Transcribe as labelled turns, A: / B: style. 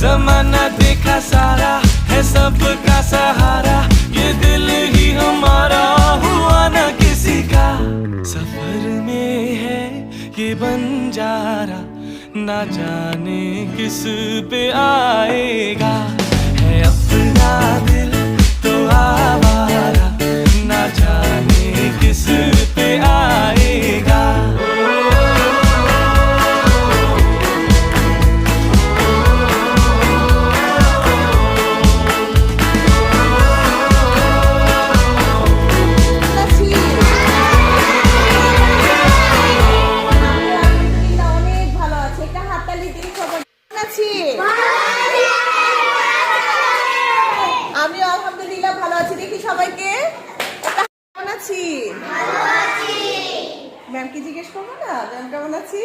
A: जमाना देखा सारा है सबका सहारा, ये दिल ही हमारा हुआ ना किसी का। सफर में है ये बंजारा, ना जाने किस पे आएगा। है अपना दिल तो आवारा, ना जाने किस पे आएगा।
B: আমি আলহামদুলিল্লাহ ভালো আছি। দেখি সবাইকে কেমন আছি। ম্যামকে জিজ্ঞেস করবো না ম্যাম কেমন আছি।